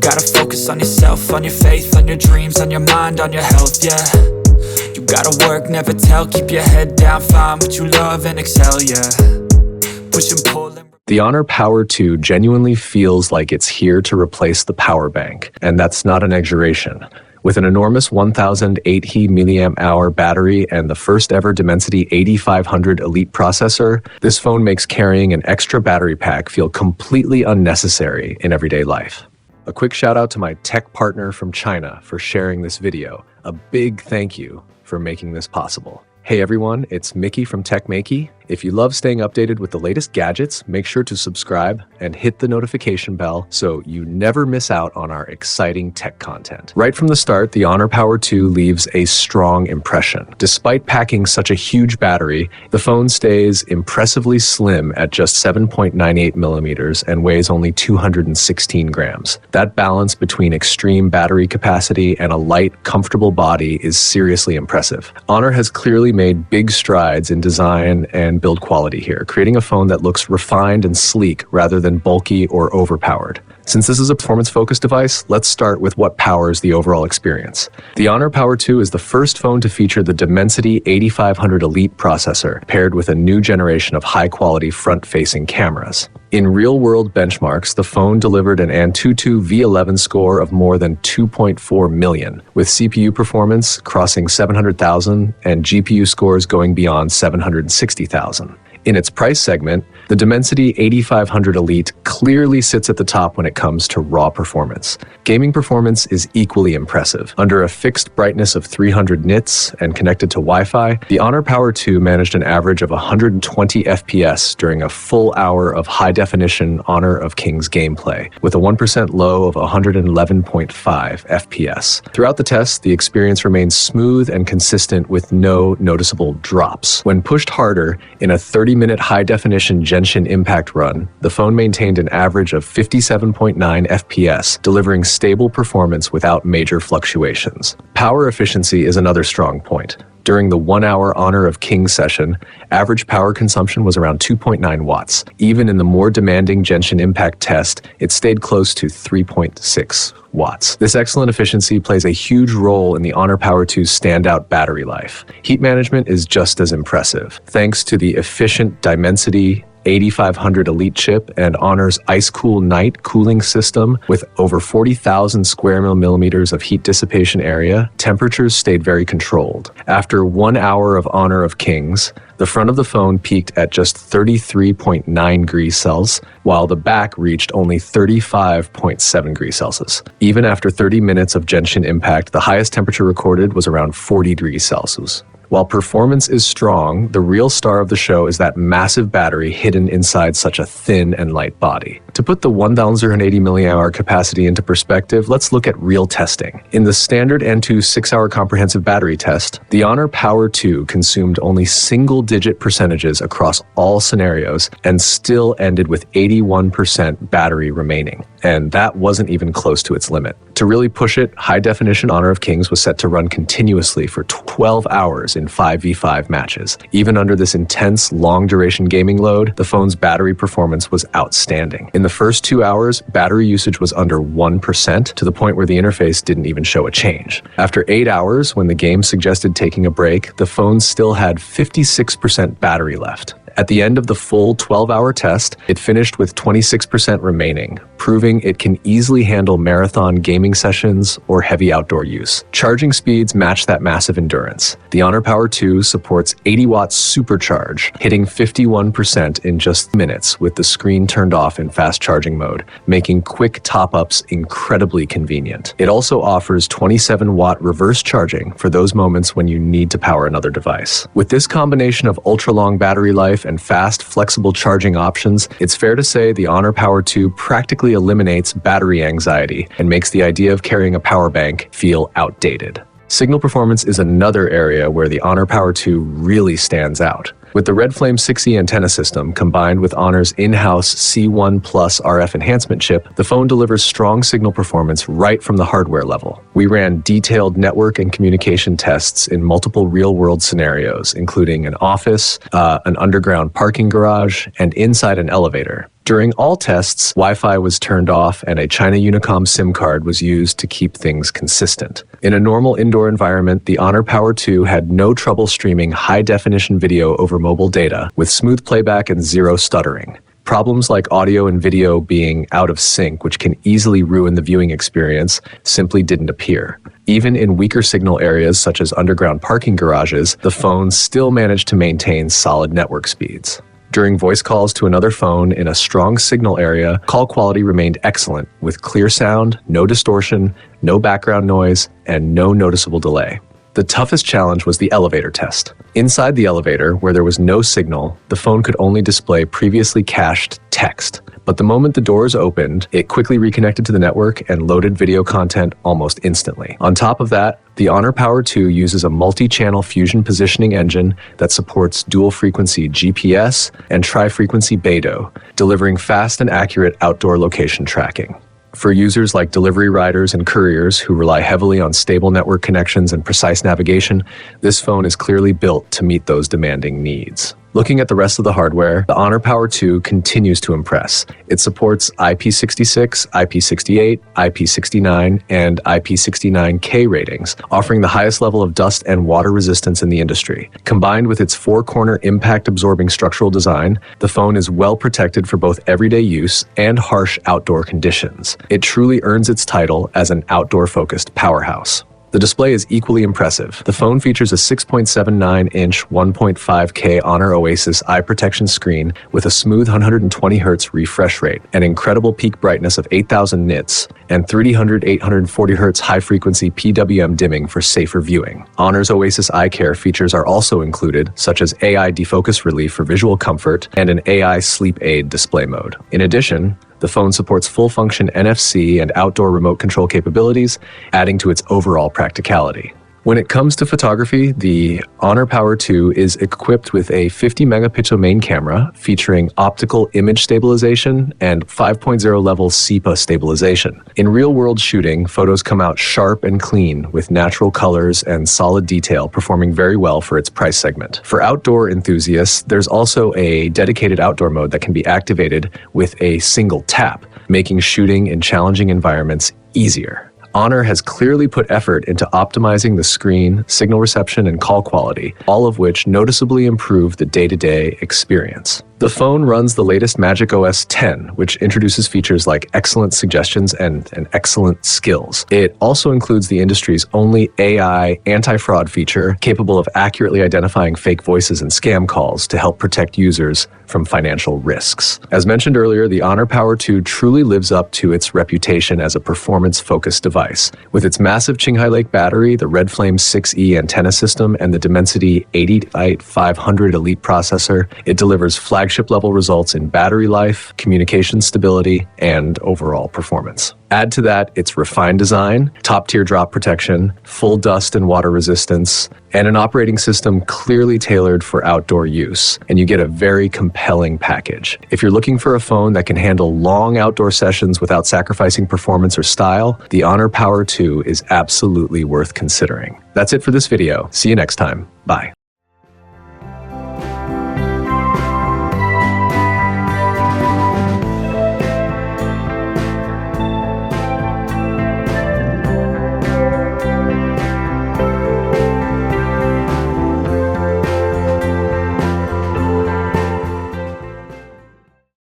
gotta focus on yourself, on your faith, on your dreams, on your mind, on your health, yeah. You gotta work, never tell, keep your head down, find what you love and excel, yeah. Push and pull and... The Honor Power 2 genuinely feels like it's here to replace the power bank, and that's not an exaggeration. With an enormous 1008 mAh battery and the first ever Dimensity 8500 Elite processor, this phone makes carrying an extra battery pack feel completely unnecessary in everyday life. A quick shout out to my tech partner from China for sharing this video. A big thank you for making this possible. Hey everyone, it's Maiky from techmaiky. If you love staying updated with the latest gadgets, make sure to subscribe and hit the notification bell so you never miss out on our exciting tech content. Right from the start, the Honor Power 2 leaves a strong impression. Despite packing such a huge battery, the phone stays impressively slim at just 7.98 millimeters and weighs only 216 grams. That balance between extreme battery capacity and a light, comfortable body is seriously impressive. Honor has clearly made big strides in design and build quality here, creating a phone that looks refined and sleek rather than bulky or overpowered. Since this is a performance-focused device, let's start with what powers the overall experience. The Honor Power 2 is the first phone to feature the Dimensity 8500 Elite processor, paired with a new generation of high-quality front-facing cameras. In real-world benchmarks, the phone delivered an Antutu V11 score of more than 2.4 million, with CPU performance crossing 700,000 and GPU scores going beyond 760,000. In its price segment, the Dimensity 8500 Elite clearly sits at the top when it comes to raw performance. Gaming performance is equally impressive. Under a fixed brightness of 300 nits and connected to Wi-Fi, the Honor Power 2 managed an average of 120 FPS during a full hour of high-definition Honor of Kings gameplay, with a 1% low of 111.5 FPS. Throughout the test, the experience remained smooth and consistent with no noticeable drops. When pushed harder, in a 30-minute high-definition Genshin impact run, the phone maintained an average of 57.9 FPS, delivering stable performance without major fluctuations. Power efficiency is another strong point. During the 1-hour Honor of Kings session, average power consumption was around 2.9 watts. Even in the more demanding Genshin Impact test, it stayed close to 3.6 watts. This excellent efficiency plays a huge role in the Honor Power 2's standout battery life. Heat management is just as impressive. Thanks to the efficient Dimensity 8500 Elite chip and Honor's Ice Cool Night cooling system with over 40,000 square millimeters of heat dissipation area, temperatures stayed very controlled. After 1 hour of Honor of Kings, the front of the phone peaked at just 33.9 degrees Celsius, while the back reached only 35.7 degrees Celsius. Even after 30 minutes of Genshin Impact, the highest temperature recorded was around 40 degrees Celsius. While performance is strong, the real star of the show is that massive battery hidden inside such a thin and light body. To put the 1080 mAh capacity into perspective, let's look at real testing. In the standard Antutu 6-hour comprehensive battery test, the Honor Power 2 consumed only single-digit percentages across all scenarios and still ended with 81% battery remaining. And that wasn't even close to its limit. To really push it, high-definition Honor of Kings was set to run continuously for 12 hours in 5v5 matches. Even under this intense, long-duration gaming load, the phone's battery performance was outstanding. In the first 2 hours, battery usage was under 1%, to the point where the interface didn't even show a change. After 8 hours, when the game suggested taking a break, the phone still had 56% battery left. At the end of the full 12-hour test, it finished with 26% remaining, proving it can easily handle marathon gaming sessions or heavy outdoor use. Charging speeds match that massive endurance. The Honor Power 2 supports 80 watts supercharge, hitting 51% in just minutes with the screen turned off in fast charging mode, making quick top-ups incredibly convenient. It also offers 27-watt reverse charging for those moments when you need to power another device. With this combination of ultra-long battery life and fast, flexible charging options, it's fair to say the Honor Power 2 practically eliminates battery anxiety and makes the idea of carrying a power bank feel outdated. Signal performance is another area where the Honor Power 2 really stands out. With the Red Flame 6E antenna system combined with Honor's in-house C1 Plus RF enhancement chip, the phone delivers strong signal performance right from the hardware level. We ran detailed network and communication tests in multiple real-world scenarios, including an office, an underground parking garage, and inside an elevator. During all tests, Wi-Fi was turned off and a China Unicom SIM card was used to keep things consistent. In a normal indoor environment, the Honor Power 2 had no trouble streaming high-definition video over mobile data with smooth playback and zero stuttering. Problems like audio and video being out of sync, which can easily ruin the viewing experience, simply didn't appear. Even in weaker signal areas such as underground parking garages, the phone still managed to maintain solid network speeds. During voice calls to another phone in a strong signal area, call quality remained excellent, with clear sound, no distortion, no background noise, and no noticeable delay. The toughest challenge was the elevator test. Inside the elevator, where there was no signal, the phone could only display previously cached text. But the moment the doors opened, it quickly reconnected to the network and loaded video content almost instantly. On top of that, the Honor Power 2 uses a multi-channel fusion positioning engine that supports dual-frequency GPS and tri-frequency BeiDou, delivering fast and accurate outdoor location tracking. For users like delivery riders and couriers who rely heavily on stable network connections and precise navigation, this phone is clearly built to meet those demanding needs. Looking at the rest of the hardware, the Honor Power 2 continues to impress. It supports IP66, IP68, IP69, and IP69K ratings, offering the highest level of dust and water resistance in the industry. Combined with its four-corner impact-absorbing structural design, the phone is well protected for both everyday use and harsh outdoor conditions. It truly earns its title as an outdoor-focused powerhouse. The display is equally impressive. The phone features a 6.79-inch 1.5K Honor Oasis eye protection screen with a smooth 120Hz refresh rate, an incredible peak brightness of 8,000 nits, and 840Hz high-frequency PWM dimming for safer viewing. Honor's Oasis eye care features are also included, such as AI defocus relief for visual comfort and an AI sleep aid display mode. In addition, the phone supports full-function NFC and outdoor remote control capabilities, adding to its overall practicality. When it comes to photography, the Honor Power 2 is equipped with a 50-megapixel main camera featuring optical image stabilization and 5.0 level SEPA stabilization. In real-world shooting, photos come out sharp and clean with natural colors and solid detail, performing very well for its price segment. For outdoor enthusiasts, there's also a dedicated outdoor mode that can be activated with a single tap, making shooting in challenging environments easier. Honor has clearly put effort into optimizing the screen, signal reception, and call quality, all of which noticeably improve the day-to-day experience. The phone runs the latest Magic OS 10, which introduces features like excellent suggestions and excellent skills. It also includes the industry's only AI anti-fraud feature, capable of accurately identifying fake voices and scam calls to help protect users from financial risks. As mentioned earlier, the Honor Power 2 truly lives up to its reputation as a performance-focused device. With its massive Qinghai Lake battery, the Red Flame 6E antenna system, and the Dimensity 8500 Elite processor, it delivers flagship-level results in battery life, communication stability, and overall performance. Add to that its refined design, top-tier drop protection, full dust and water resistance, and an operating system clearly tailored for outdoor use, and you get a very compelling package. If you're looking for a phone that can handle long outdoor sessions without sacrificing performance or style, the Honor Power 2 is absolutely worth considering. That's it for this video. See you next time. Bye.